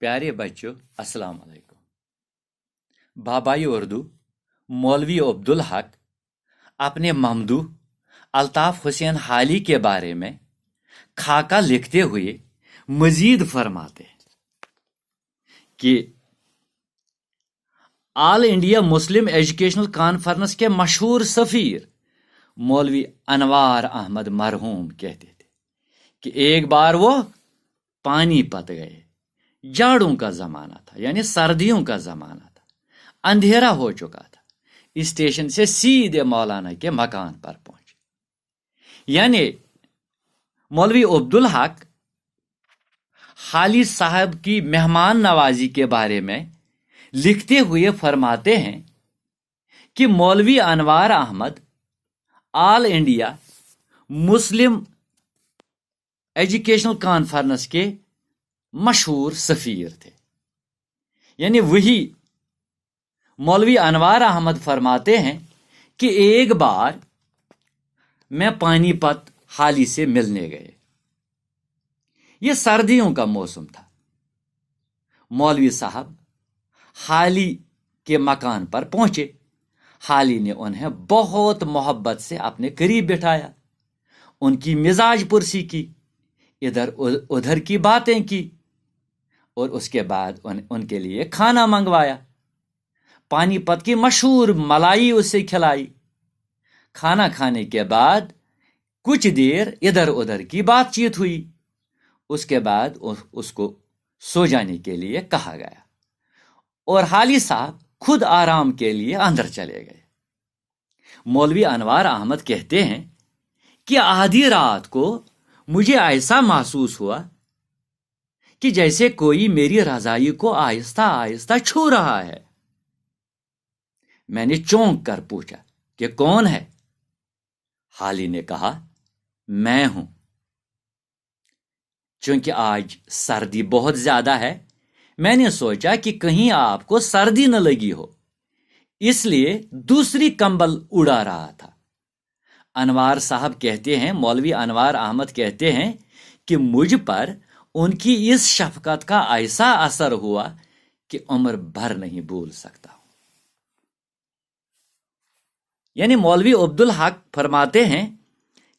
प्यारे बच्चों, अस्सलाम वालेकुम। बाबाई उर्दू मौलवी अब्दुल हक अपने ममदू अल्ताफ हुसैन हाली के बारे में खाका लिखते हुए मजीद फरमाते कि all India Muslim educational conference के मशहूर सफ़ीर मौलवी अनवार अहमद मरहूम कहते थे कि एक बार वो पानीपत गए। जाड़ों का ज़माना था, यानी सर्दियों का ज़माना था, अंधेरा हो चुका था। स्टेशन से सीधे मौलाना के मकान पर पहुंचे। यानी मौलवी अब्दुल हक हाली साहब की मेहमान नवाजी के बारे में लिखते हुए फरमाते हैं कि मौलवी Anwar Ahmad all India Muslim educational conference के मशहूर सफ़ीर थे। यानी वही मौलवी अनवार अहमद फरमाते हैं कि एक बार मैं पानीपत हाली से मिलने गए। यह सर्दियों का मौसम था। मौलवी साहब हाली के मकान पर पहुंचे। हाली ने उन्हें बहुत मोहब्बत से अपने करीब बिठाया, उनकी मिजाज पुरसी की, इधर उधर की बातें की और उसके बाद उनके लिए खाना मंगवाया। पानीपत की मशहूर मलाई उसे खिलाई। खाना खाने के बाद कुछ देर इधर उधर की बातचीत हुई। उसके बाद उसको सो जाने के लिए कहा गया और हाली साहब खुद आराम के लिए अंदर चले गए। मौलवी अनवार अहमद कहते हैं कि आधी रात को मुझे ऐसा महसूस हुआ कि जैसे कोई मेरी रजाई को आहिस्ता आहिस्ता छू रहा है। मैंने चौंक कर पूछा कि कौन है? हाली ने कहा, मैं हूं। चूंकि आज सर्दी बहुत ज्यादा है, मैंने सोचा कि कहीं आपको सर्दी न लगी हो, इसलिए दूसरी कंबल उड़ा रहा था। अनवार साहब कहते हैं, मौलवी अनवार अहमद कहते हैं कि मुझ पर उनकी इस शफकत का ऐसा असर हुआ कि उम्र भर नहीं भूल सकता। यानी मौलवी अब्दुल हक फरमाते हैं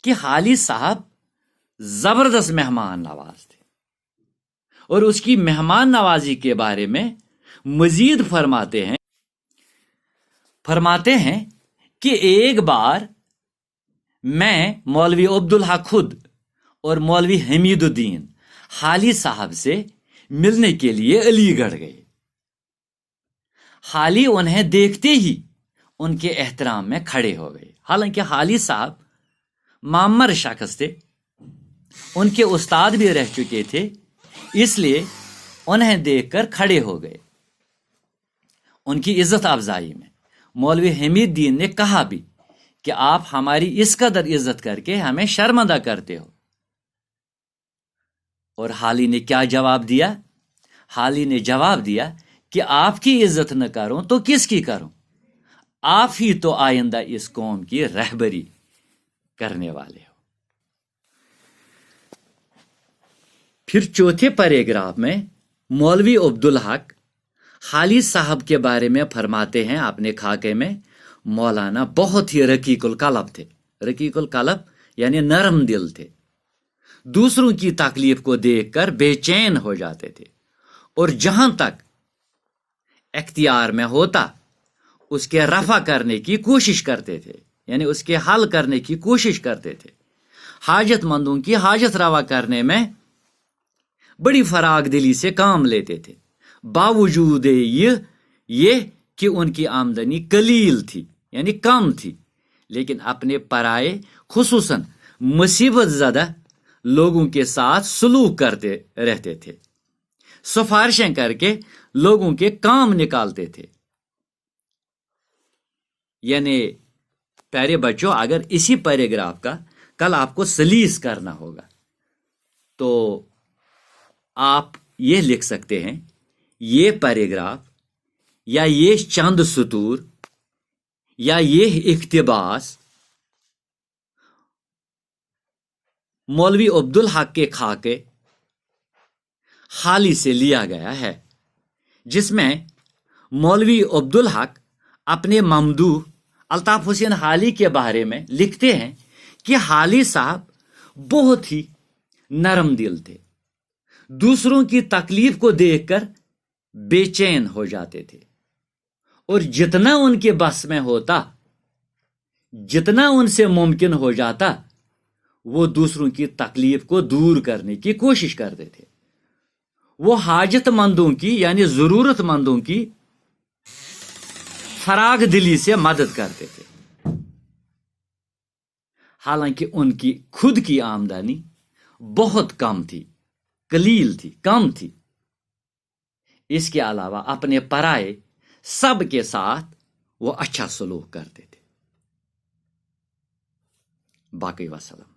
कि हाली साहब जबरदस्त मेहमान नवाज थे और उसकी मेहमान नवाजी के बारे में मजीद फरमाते हैं कि एक बार मैं मौलवी अब्दुल हक खुद और मौलवी हमीदुद्दीन हाली साहब से मिलने के लिए अलीगढ़ गए। हाली उन्हें देखते ही उनके एहतराम में खड़े हो गए। हालांकि हाली साहब मामर शख्स थे, उनके उस्ताद भी रह चुके थे, इसलिए उन्हें देखकर खड़े हो गए। उनकी इज्जत अफजाई में मौलवी हमीदुद्दीन ने कहा भी कि आप हमारी इस कदर इज्जत करके हमें शर्मिंदा करते हो। और हाली ने क्या जवाब दिया? हाली ने जवाब दिया कि आपकी इज्जत न करूं तो किसकी करूं? आप ही तो आइंदा इस कौम की रहबरी करने वाले हो। फिर चौथे पैराग्राफ में मौलवी अब्दुल हक हाली साहब के बारे में फरमाते हैं अपने खाके में, मौलाना बहुत ही रकीकुल कलब थे। रकीकुल कलब यानी नरम दिल थे। दूसरों की तकलीफ को देखकर बेचैन हो जाते थे और जहां तक इख्तियार में होता उसके रफा करने की कोशिश करते थे, यानी उसके हल करने की कोशिश करते थे। हाजतमंदों की हाजत रवा करने में बड़ी फराग दिली से काम लेते थे। बावजूद ये कि उनकी आमदनी कलील थी, यानी कम थी, लेकिन अपने पराए खुसूसन मुसीबत ज़दा लोगों के साथ सलूक करते रहते थे, सिफारिशें करके लोगों के काम निकालते थे। यानी प्यारे बच्चों, अगर इसी पैराग्राफ का कल आपको सलीस करना होगा तो आप ये लिख सकते हैं, ये पैराग्राफ या ये चंद सतूर या ये इख्तिबास मौलवी अब्दुल हक के खाके حالی سے لیا گیا ہے، جس میں مولوی عبدالحق اپنے ممدوح الطاف حسین حالی کے بارے میں لکھتے ہیں کہ حالی صاحب بہت ہی نرم دل تھے، دوسروں کی تکلیف کو دیکھ کر بے چین ہو جاتے تھے، اور جتنا ان کے بس میں ہوتا، جتنا ان سے ممکن ہو جاتا، وہ دوسروں کی تکلیف کو دور کرنے کی کوشش کرتے تھے۔ وہ حاجت مندوں کی یعنی ضرورت مندوں کی فراغ دلی سے مدد کرتے تھے، حالانکہ ان کی خود کی آمدنی بہت کم تھی، قلیل تھی، کم تھی۔ اس کے علاوہ اپنے پرائے سب کے ساتھ وہ اچھا سلوک کرتے تھے۔ باقی وسلام۔